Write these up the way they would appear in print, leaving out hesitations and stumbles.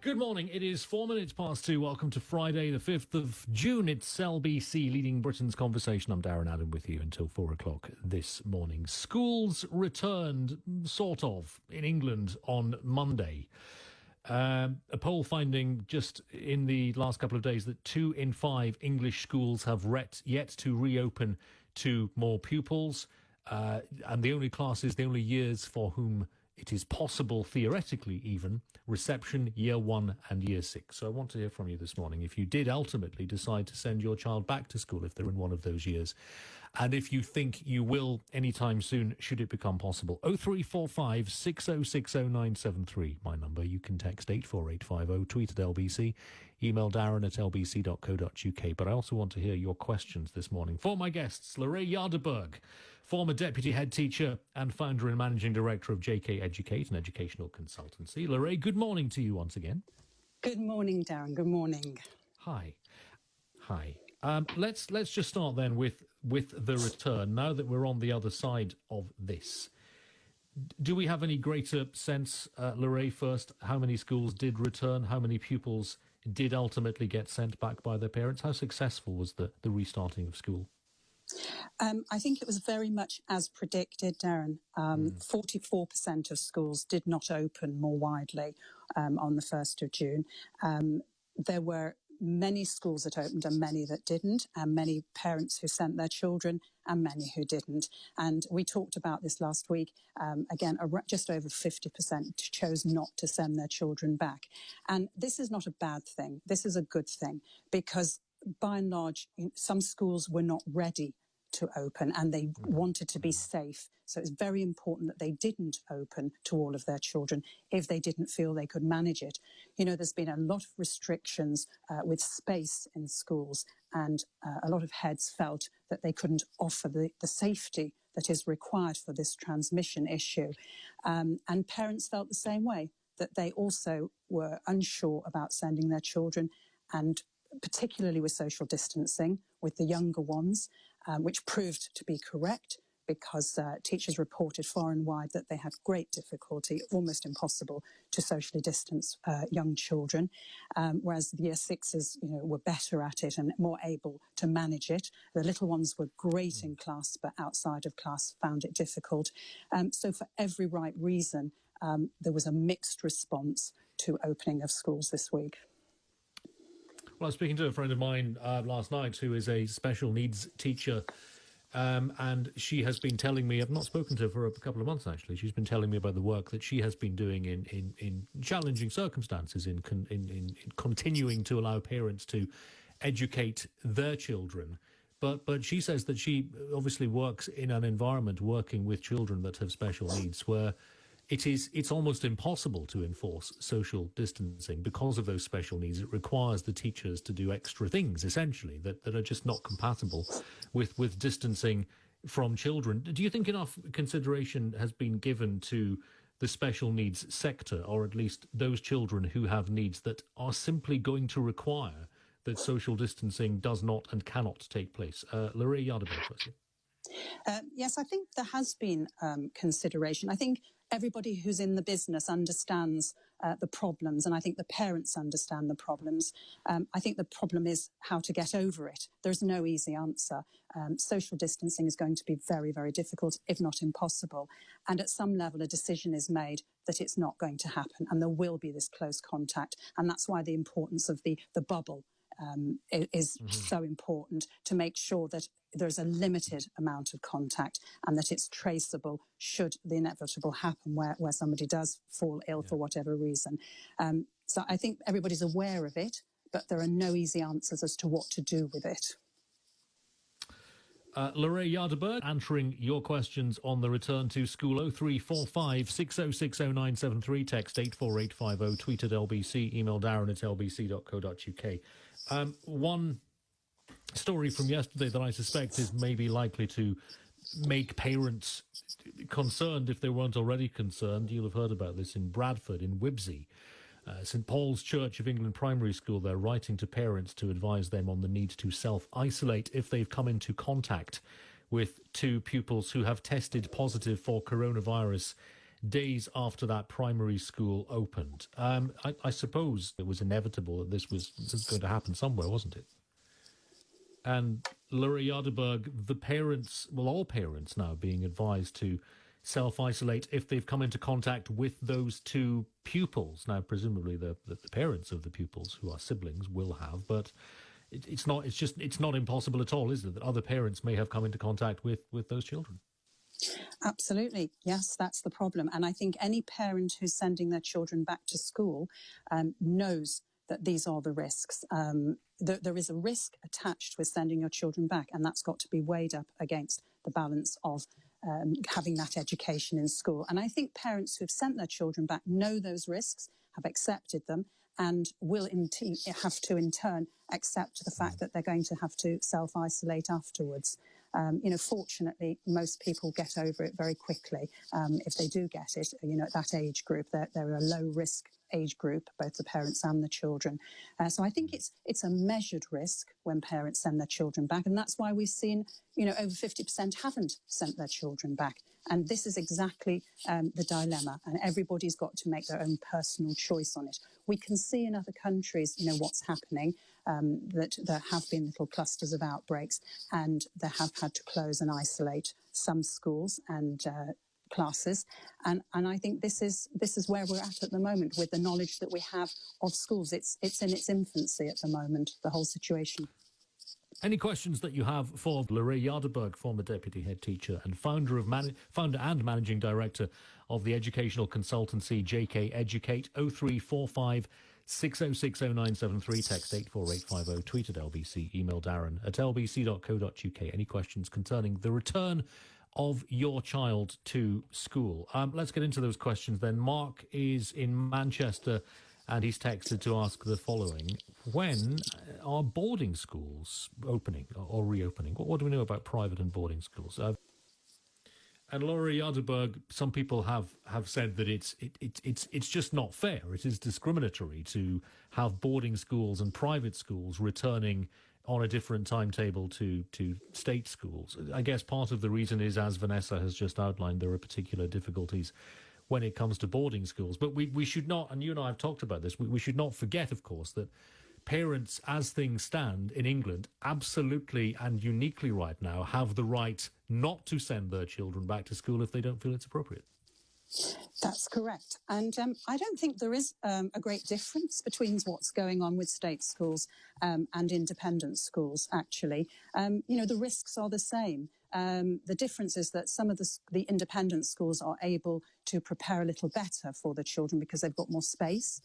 Good morning. It is 4 minutes past 2. Welcome to Friday, the 5th of June. It's LBC leading Britain's conversation. I'm Darren Adam with you until 4 o'clock this morning. Schools returned, sort of, in England on Monday. A poll finding just in the last couple of days that 2 in 5 English schools have yet to reopen to more pupils. And the only classes, the only years for whom it is possible, theoretically even, reception, year 1 and year 6. So I want to hear from you this morning if you did ultimately decide to send your child back to school if they're in one of those years. And if you think you will anytime soon, should it become possible. 0345 6060973, my number. You can text 84850, tweet at LBC, email Darren at lbc.co.uk. But I also want to hear your questions this morning. For my guests, Lorrae Jaderberg, former deputy head teacher and founder and managing director of JK Educate, an educational consultancy. Lorrae, good morning to you once again. Good morning, Darren. Good morning. Hi. Let's just start then with the return. Now that we're on the other side of this, do we have any greater sense, Lorrae, first, how many schools did return? How many pupils did ultimately get sent back by their parents? How successful was the restarting of school? I think it was very much as predicted, Darren. 44% of schools did not open more widely on the 1st of June. There were many schools that opened and many that didn't, and many parents who sent their children and many who didn't. And we talked about this last week. Again, just over 50% chose not to send their children back. And this is not a bad thing. This is a good thing because by and large, some schools were not ready to open and they wanted to be safe. So it's very important that they didn't open to all of their children if they didn't feel they could manage it. You know, there's been a lot of restrictions with space in schools, and a lot of heads felt that they couldn't offer the safety that is required for this transmission issue. And parents felt the same way, that they also were unsure about sending their children, and particularly with social distancing with the younger ones, which proved to be correct because teachers reported far and wide that they had great difficulty, almost impossible, to socially distance young children, whereas the year sixes, were better at it and more able to manage it. The little ones were great in class, but outside of class found it difficult. So for every right reason, there was a mixed response to opening of schools this week. Well, I was speaking to a friend of mine last night who is a special needs teacher, and she has been telling me, I've not spoken to her for a couple of months actually, she's been telling me about the work that she has been doing in challenging circumstances, in continuing to allow parents to educate their children. But she says that she obviously works in an environment working with children that have special needs where it's almost impossible to enforce social distancing because of those special needs. It requires the teachers to do extra things, essentially, that are just not compatible with distancing from children. Do you think enough consideration has been given to the special needs sector, or at least those children who have needs that are simply going to require that social distancing does not and cannot take place? Lorrae Jaderberg, firstly. Yes, I think there has been consideration. I think everybody who's in the business understands the problems, and I think the parents understand the problems. I think the problem is how to get over it. There's no easy answer. Social distancing is going to be very, very difficult, if not impossible. And at some level, a decision is made that it's not going to happen, and there will be this close contact. And that's why the importance of the bubble is so important, to make sure that there's a limited amount of contact and that it's traceable should the inevitable happen where somebody does fall ill for whatever reason. So I think everybody's aware of it, but there are no easy answers as to what to do with it. Lorrae Jaderberg, answering your questions on the return to school. 0345 6060973, text 84850, tweet at LBC, email Darren at lbc.co.uk. One story from yesterday that I suspect is maybe likely to make parents concerned if they weren't already concerned. You'll have heard about this in Bradford, in Wibsey. St Paul's Church of England Primary School, they're writing to parents to advise them on the need to self-isolate if they've come into contact with 2 pupils who have tested positive for coronavirus days after that primary school opened. I suppose it was inevitable that this was going to happen somewhere, wasn't it? And Lorrae Jaderberg, the parents, well, all parents now being advised to self-isolate if they've come into contact with those two pupils. Now, presumably the parents of the pupils who are siblings will have, but it's not impossible at all, is it, that other parents may have come into contact with those children? Absolutely. Yes, that's the problem. And I think any parent who's sending their children back to school knows that these are the risks. There is a risk attached with sending your children back, and that's got to be weighed up against the balance of having that education in school. And I think parents who've sent their children back know those risks, have accepted them, and will have to, in turn, accept the fact that they're going to have to self-isolate afterwards. Fortunately, most people get over it very quickly. If they do get it, at that age group, they're a low-risk age group, both the parents and the children. So I think it's a measured risk when parents send their children back. And that's why we've seen, over 50% haven't sent their children back. And this is exactly the dilemma. And everybody's got to make their own personal choice on it. We can see in other countries, what's happening, that there have been little clusters of outbreaks, and they have had to close and isolate some schools and classes. And I think this is where we're at the moment with the knowledge that we have of schools. It's in its infancy at the moment, the whole situation. Any questions that you have for Lorrae Jaderberg, former deputy head teacher and founder and managing director of the educational consultancy JK Educate? 0345 6060 text 84850, tweet at LBC, email Darren at lbc.co.uk. Any questions concerning the return of your child to school? Let's get into those questions then. Mark is in Manchester and he's texted to ask the following. When are boarding schools opening or reopening? What do we know about private and boarding schools? And Lorrae Jaderberg, some people have said that it's just not fair. It is discriminatory to have boarding schools and private schools returning on a different timetable to state schools. I guess part of the reason is, as Vanessa has just outlined, there are particular difficulties when it comes to boarding schools. But we should not, and you and I have talked about this, we should not forget, of course, that parents, as things stand in England, absolutely and uniquely right now have the right not to send their children back to school if they don't feel it's appropriate. That's correct. And I don't think there is a great difference between what's going on with state schools and independent schools, actually. The risks are the same. The difference is that some of the independent schools are able to prepare a little better for the children because they've got more space,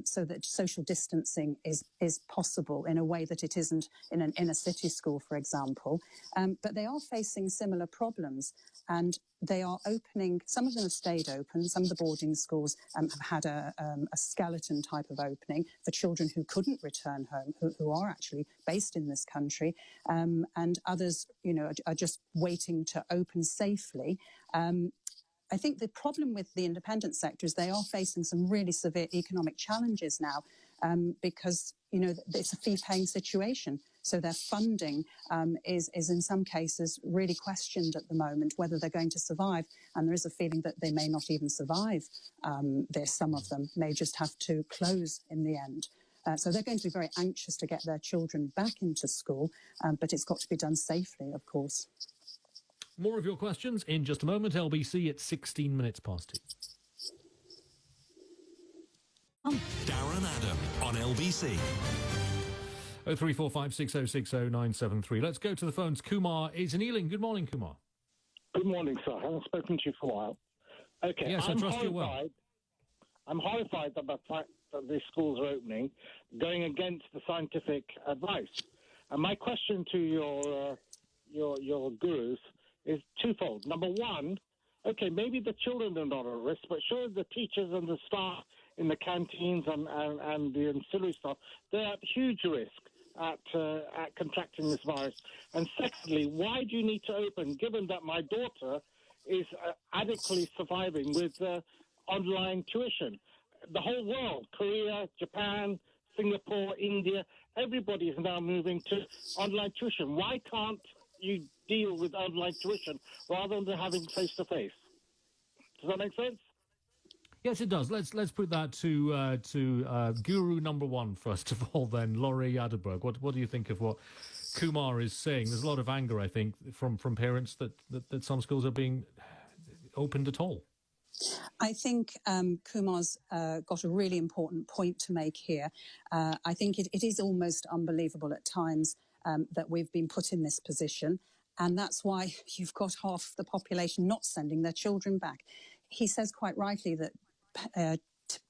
so that social distancing is possible in a way that it isn't in an inner city school, for example. But they are facing similar problems, and they are opening. Some of them have stayed open. Some of the boarding schools have had a skeleton type of opening for children who couldn't return home, who are actually based in this country, and others, are just waiting to open safely. I think the problem with the independent sector is they are facing some really severe economic challenges now, because, it's a fee-paying situation. So their funding is in some cases really questioned at the moment, whether they're going to survive. And there is a feeling that they may not even survive this. Some of them may just have to close in the end. So they're going to be very anxious to get their children back into school, but it's got to be done safely, of course. More of your questions in just a moment. LBC at 16 minutes past 2. Darren Adam on LBC. 0345 6060 Let's go to the phones. Kumar is in Ealing. Good morning, Kumar. Good morning, sir. I haven't spoken to you for a while. Okay, yes, I trust you well. I'm horrified at the fact that the schools are opening, going against the scientific advice. And my question to your gurus is twofold. Number one, okay, maybe the children are not at risk, but surely the teachers and the staff in the canteens and the ancillary staff, they're at huge risk at contracting this virus. And secondly, why do you need to open, given that my daughter is adequately surviving with online tuition? The whole world, Korea, Japan, Singapore, India, everybody is now moving to online tuition. Why can't you deal with online tuition rather than having face-to-face? Does that make sense? Yes, it does. Let's put that to guru number one first of all. Then, Lorrae Jaderberg. What do you think of what Kumar is saying? There's a lot of anger, I think, from parents that some schools are being opened at all. I think Kumar's got a really important point to make here. I think it is almost unbelievable at times that we've been put in this position, and that's why you've got half the population not sending their children back. He says quite rightly that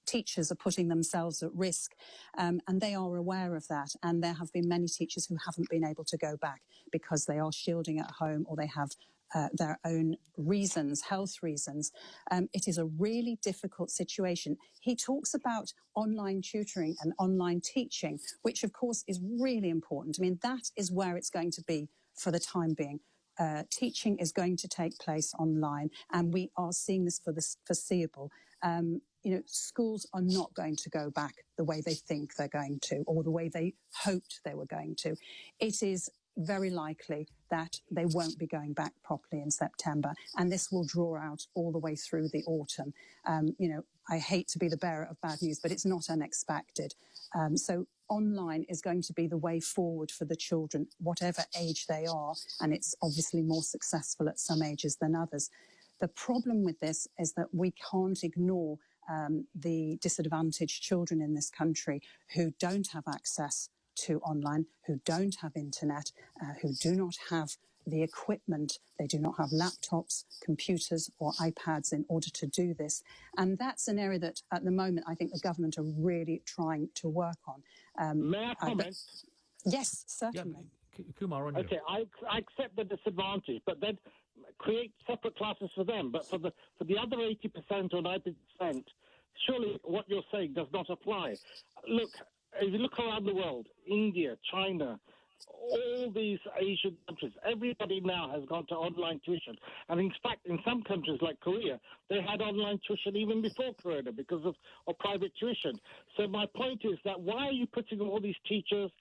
teachers are putting themselves at risk, and they are aware of that. And there have been many teachers who haven't been able to go back because they are shielding at home or they have their own reasons, health reasons. It is a really difficult situation. He talks about online tutoring and online teaching, which of course is really important. I mean, that is where it's going to be for the time being. Teaching is going to take place online, and we are seeing this for the foreseeable. Schools are not going to go back the way they think they're going to, or the way they hoped they were going to. It is very likely that they won't be going back properly in September, and this will draw out all the way through the autumn. I hate to be the bearer of bad news, but it's not unexpected. So online is going to be the way forward for the children, whatever age they are, and it's obviously more successful at some ages than others. The problem with this is that we can't ignore the disadvantaged children in this country who don't have access to online, who don't have internet, who do not have the equipment. They do not have laptops, computers or iPads in order to do this. And that's an area that at the moment I think the government are really trying to work on. May I comment? Yes, certainly. Yeah, Kumar, on you. Okay, I accept the disadvantage, but then create separate classes for them. But for the other 80% or 90%, surely what you're saying does not apply. Look, if you look around the world, India, China, all these Asian countries, everybody now has gone to online tuition. And in fact, in some countries like Korea, they had online tuition even before Corona because of private tuition. So my point is that why are you putting all these teachers,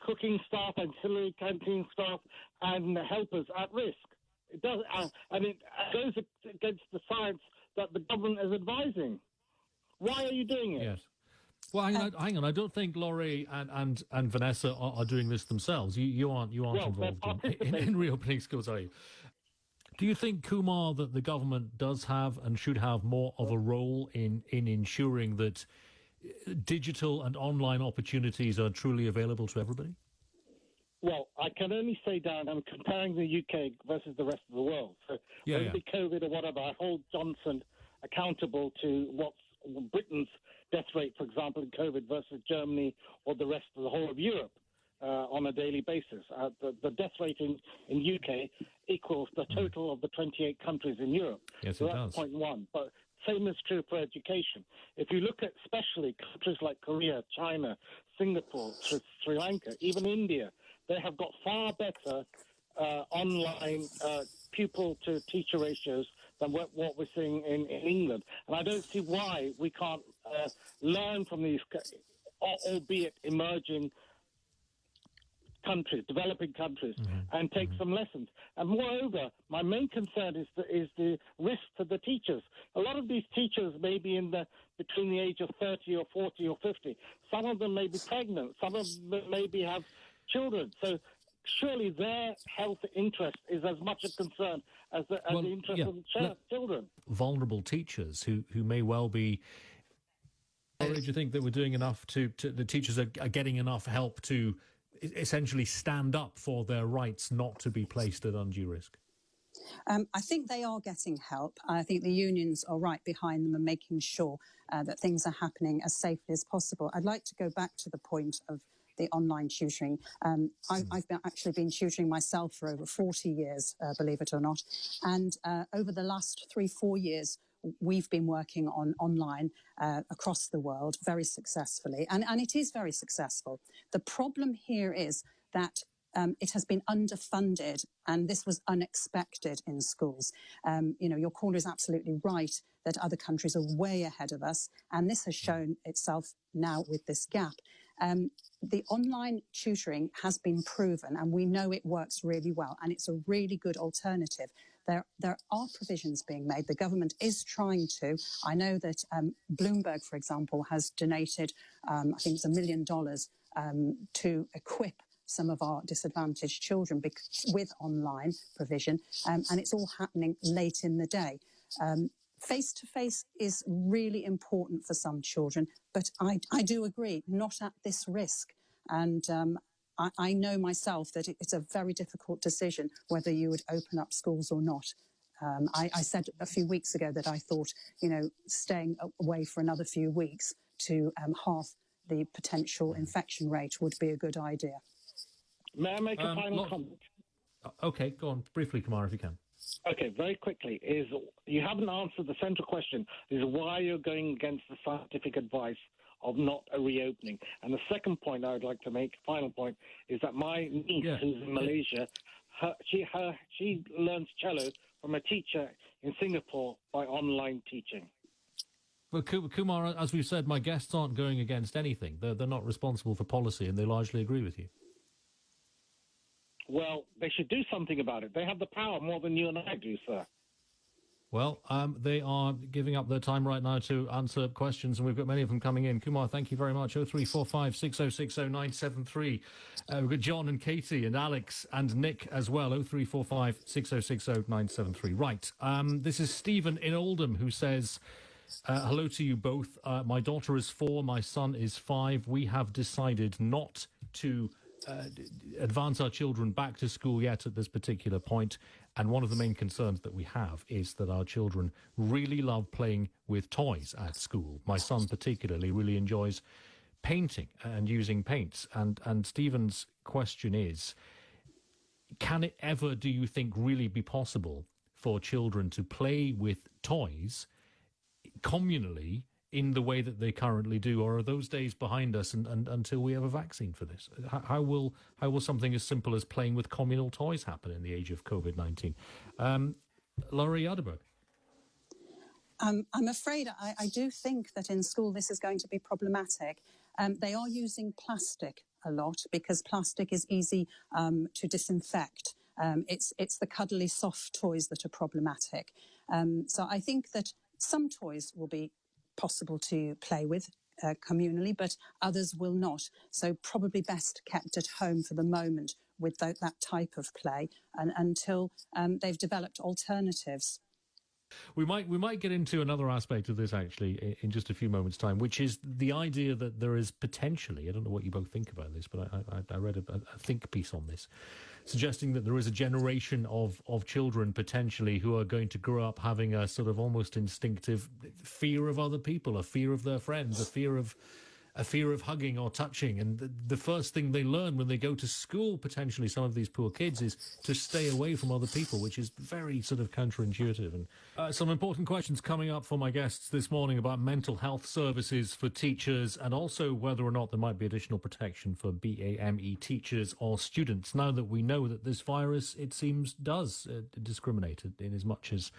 cooking staff, ancillary canteen staff, and helpers at risk? It does, and it goes against the science that the government is advising. Why are you doing it? Yes. Well, hang on. I don't think Lorrae and Vanessa are doing this themselves. You aren't involved in reopening schools, are you? Do you think, Kumar, that the government does have and should have more of a role in ensuring that digital and online opportunities are truly available to everybody? Well, I can only say, Darren, I'm comparing the UK versus the rest of the world. So whether it be COVID or whatever, I hold Johnson accountable to what's Britain's death rate, for example, in COVID versus Germany or the rest of the whole of Europe on a daily basis. The death rate in UK equals the total of the 28 countries in Europe. Yes, so it that's does. point one. But same is true for education. If you look at especially countries like Korea, China, Singapore, Sri Lanka, even India, they have got far better online pupil-to-teacher ratios than what we're seeing in England. And I don't see why we can't learn from these, albeit emerging countries, developing countries, and take some lessons. And moreover, my main concern is the risk to the teachers. A lot of these teachers may be between the age of 30 or 40 or 50. Some of them may be pregnant. Some of them maybe have children. So surely their health interest is as much a concern as the interest of the children. Vulnerable teachers who may well be... Or do you think that we're doing enough to the teachers are getting enough help to essentially stand up for their rights not to be placed at undue risk? I think they are getting help. I think the unions are right behind them and making sure that things are happening as safely as possible. I'd like to go back to the point of the online tutoring. I've actually been tutoring myself for over 40 years, believe it or not. And over the last 3-4 years, we've been working on online across the world very successfully. And it is very successful. The problem here is that it has been underfunded, and this was unexpected in schools. Your caller is absolutely right that other countries are way ahead of us, and this has shown itself now with this gap. The online tutoring has been proven, and we know it works really well, and it's a really good alternative. there are provisions being made. The government is trying to. I know that Bloomberg, for example, has donated, I think it's $1 million to equip some of our disadvantaged children with online provision, and it's all happening late in the day. Face-to-face is really important for some children, but I do agree, not at this risk. And I know myself that it's a very difficult decision whether you would open up schools or not. I said a few weeks ago that I thought, staying away for another few weeks to halve the potential infection rate would be a good idea. May I make a final comment? Okay, go on briefly, Kumar, if you can. Okay, very quickly, you haven't answered the central question, is why you're going against the scientific advice of not a reopening. And the second point I would like to make, final point, is that my niece, who's in Malaysia, she learns cello from a teacher in Singapore by online teaching. Well, Kumar, as we've said, my guests aren't going against anything. They're not responsible for policy, and they largely agree with you. Well, they should do something about it. They have the power more than you and I do, sir. Well, they are giving up their time right now to answer questions, and we've got many of them coming in. Kumar, thank you very much. 0345 6060 973. We've got John and Katie and Alex and Nick as well. 0345 6060 973. Right. This is Stephen in Oldham who says, hello to you both. My daughter is 4. My son is 5. We have decided not to advance our children back to school yet at this particular point. And one of the main concerns that we have is that our children really love playing with toys at school. My son particularly really enjoys painting and using paints. And Stephen's question is, can it ever, do you think, really be possible for children to play with toys communally in the way that they currently do, or are those days behind us and until we have a vaccine for this? How will something as simple as playing with communal toys happen in the age of COVID-19? Lorrae Jaderberg. I'm afraid I do think that in school this is going to be problematic. They are using plastic a lot because plastic is easy to disinfect. It's the cuddly soft toys that are problematic. So I think that some toys will be possible to play with communally, but others will not. So probably best kept at home for the moment with that type of play and until they've developed alternatives. We might get into another aspect of this actually in just a few moments' time, which is the idea that there is potentially, I don't know what you both think about this, but I read a think piece on this, suggesting that there is a generation of children potentially who are going to grow up having a sort of almost instinctive fear of other people, a fear of their friends, a fear of hugging or touching. And the first thing they learn when they go to school, potentially some of these poor kids, is to stay away from other people, which is very sort of counterintuitive. And some important questions coming up for my guests this morning about mental health services for teachers and also whether or not there might be additional protection for BeAME teachers or students. Now that we know that this virus, it seems, does discriminate in as much as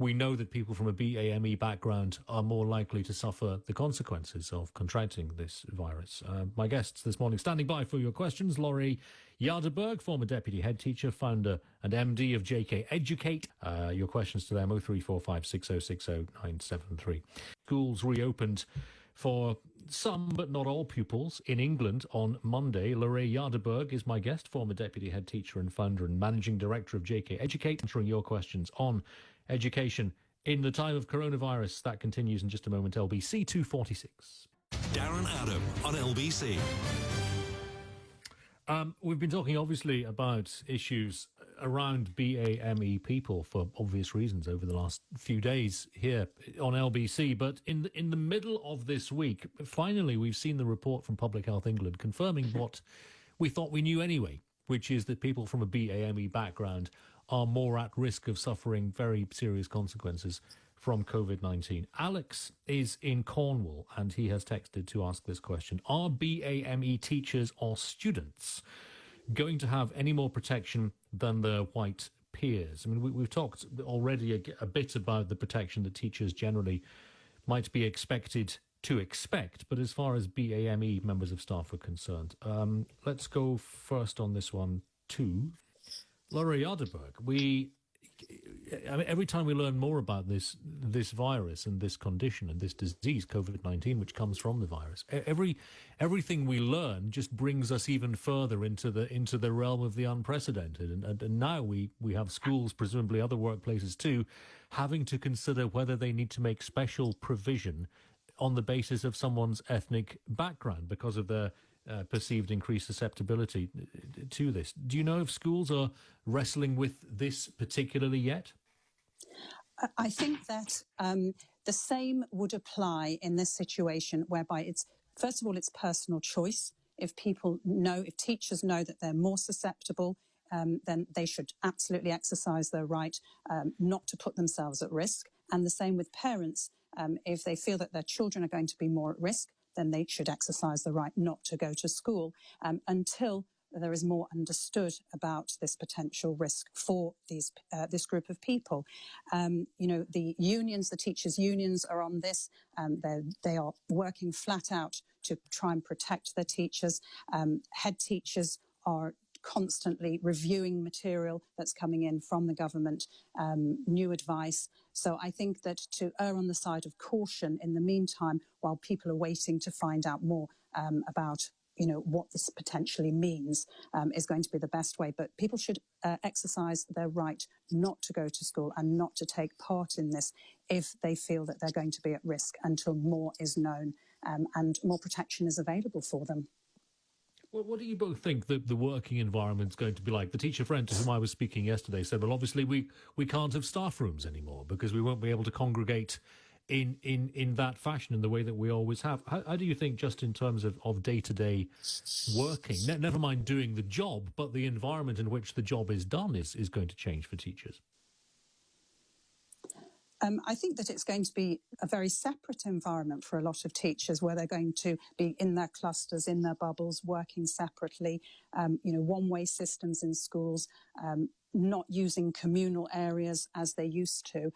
we know that people from a BeAME background are more likely to suffer the consequences of contracting this virus. My guests this morning, standing by for your questions, Lorrae Jaderberg, former Deputy Head Teacher, Founder and MD of JK Educate. Your questions to them, 0345 6060 973. Schools reopened for some, but not all pupils in England on Monday. Lorrae Jaderberg is my guest, former Deputy Head Teacher and Founder and Managing Director of JK Educate, answering your questions on education in the time of coronavirus. That continues in just a moment. LBC 246. Darren Adam on LBC. We've been talking obviously about issues around BeAME people for obvious reasons over the last few days here on LBC. But in the middle of this week, finally, we've seen the report from Public Health England confirming what we thought we knew anyway, which is that people from a BeAME background are more at risk of suffering very serious consequences from COVID-19. Alex is in Cornwall and he has texted to ask this question. Are BeAME teachers or students going to have any more protection than their white peers? I mean, we've talked already a bit about the protection that teachers generally might be expected to expect, but as far as BeAME members of staff are concerned, let's go first on this one too. Lorrae Jaderberg, I mean, every time we learn more about this virus and this condition and this disease, COVID-19, which comes from the virus, everything we learn just brings us even further into the realm of the unprecedented. And now we have schools, presumably other workplaces too, having to consider whether they need to make special provision on the basis of someone's ethnic background because of their perceived increased susceptibility to this. Do you know if schools are wrestling with this particularly yet? I think that the same would apply in this situation, whereby it's, first of all, it's personal choice. If teachers know that they're more susceptible, then they should absolutely exercise their right not to put themselves at risk. And the same with parents. If they feel that their children are going to be more at risk, then they should exercise the right not to go to school until there is more understood about this potential risk for this group of people. The unions, the teachers' unions are on this. They are working flat out to try and protect their teachers. Head teachers are constantly reviewing material that's coming in from the government, new advice. So I think that to err on the side of caution in the meantime, while people are waiting to find out more about what this potentially means, is going to be the best way. But people should exercise their right not to go to school and not to take part in this if they feel that they're going to be at risk until more is known and more protection is available for them. Well, what do you both think that the working environment's going to be like? The teacher friend to whom I was speaking yesterday said, well, obviously we can't have staff rooms anymore because we won't be able to congregate in that fashion, in the way that we always have. How do you think, just in terms of day-to-day working, never mind doing the job, but the environment in which the job is done is going to change for teachers? I think that it's going to be a very separate environment for a lot of teachers, where they're going to be in their clusters, in their bubbles, working separately, one-way systems in schools, not using communal areas as they used to.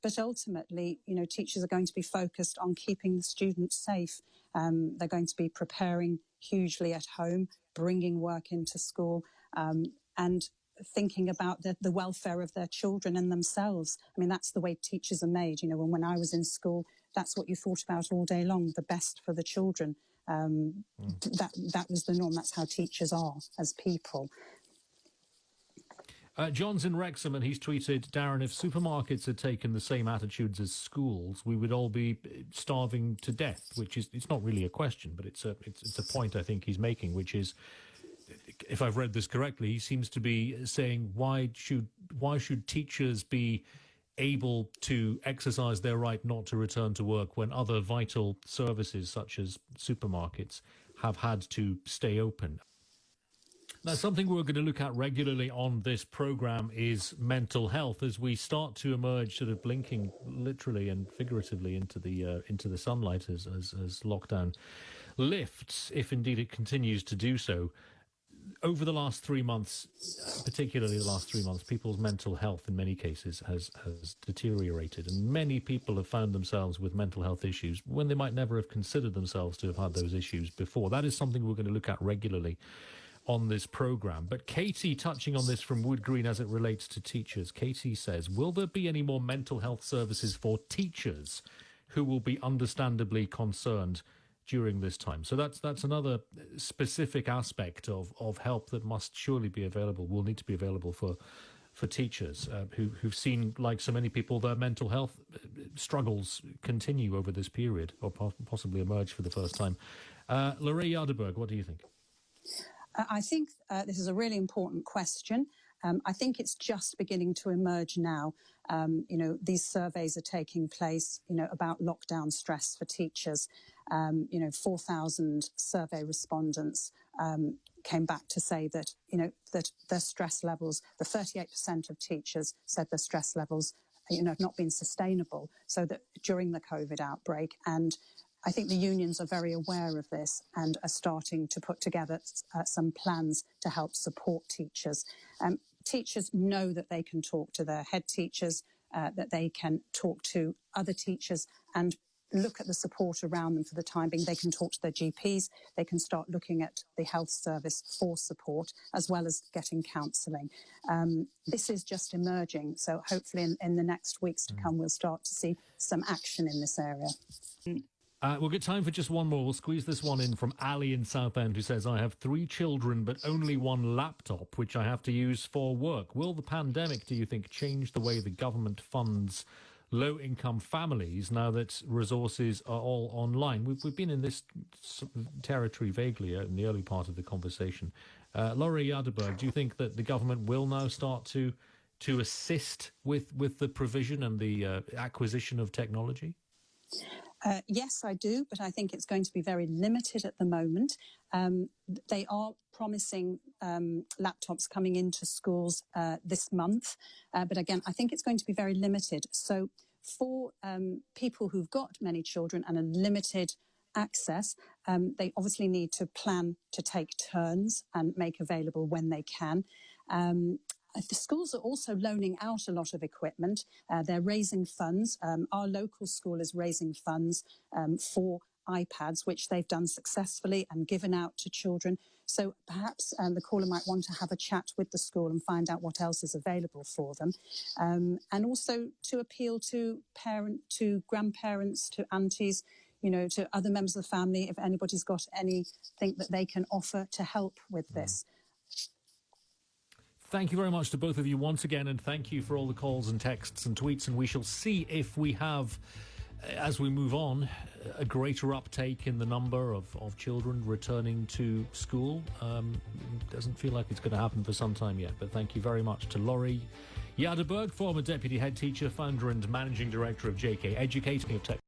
But ultimately, teachers are going to be focused on keeping the students safe. They're going to be preparing hugely at home, bringing work into school, and thinking about the welfare of their children and themselves. I mean, that's the way teachers are made. When I was in school, that's what you thought about all day long, the best for the children. That was the norm. That's how teachers are as people. John's in Wrexham, and he's tweeted, Darren, if supermarkets had taken the same attitudes as schools, we would all be starving to death, which is, it's not really a question, but it's a point I think he's making, which is, if I've read this correctly, he seems to be saying, why should teachers be able to exercise their right not to return to work when other vital services, such as supermarkets, have had to stay open? Now, something we're going to look at regularly on this programme is mental health, as we start to emerge, sort of blinking literally and figuratively into the sunlight as lockdown lifts, if indeed it continues to do so. Over the last 3 months, particularly the last 3 months, people's mental health in many cases has deteriorated, and many people have found themselves with mental health issues when they might never have considered themselves to have had those issues before. That is something we're going to look at regularly on this programme. But Katie, touching on this from Wood Green as it relates to teachers, Katie says, will there be any more mental health services for teachers who will be understandably concerned during this time? So that's another specific aspect of help that must surely be available, will need to be available for teachers who've seen, like so many people, their mental health struggles continue over this period, or possibly emerge for the first time. Lorrae Jaderberg, what do you think? I think this is a really important question. I think it's just beginning to emerge now. These surveys are taking place, about lockdown stress for teachers. 4,000 survey respondents came back to say that, that their stress levels, the 38% of teachers said their stress levels, have not been sustainable. So that during the COVID outbreak, and I think the unions are very aware of this and are starting to put together some plans to help support teachers. Teachers know that they can talk to their head teachers, that they can talk to other teachers, and look at the support around them for the time being. They can talk to their GPs. They can start looking at the health service for support, as well as getting counselling. This is just emerging. So hopefully in the next weeks to come, we'll start to see some action in this area. We'll get time for just one more. We'll squeeze this one in from Ali in Southend, who says, I have 3 children, but only 1 laptop, which I have to use for work. Will the pandemic, do you think, change the way the government funds low-income families now that resources are all online? We've been in this territory vaguely in the early part of the conversation. Lorrae, Jaderberg, do you think that the government will now start to assist with the provision and the acquisition of technology? Yes, I do, but I think it's going to be very limited at the moment. They are promising laptops coming into schools this month, but again, I think it's going to be very limited. So for people who've got many children and a limited access, they obviously need to plan to take turns and make available when they can. The schools are also loaning out a lot of equipment. They're raising funds. Our local school is raising funds for iPads, which they've done successfully and given out to children. So perhaps the caller might want to have a chat with the school and find out what else is available for them. And also to appeal to grandparents, to aunties, to other members of the family, if anybody's got anything that they can offer to help with this. Thank you very much to both of you once again, and thank you for all the calls and texts and tweets. And we shall see if we have, as we move on, a greater uptake in the number of children returning to school. Doesn't feel like it's going to happen for some time yet, but thank you very much to Lorrae Jaderberg, former Deputy Head Teacher, founder and Managing Director of JK Educating of Tech.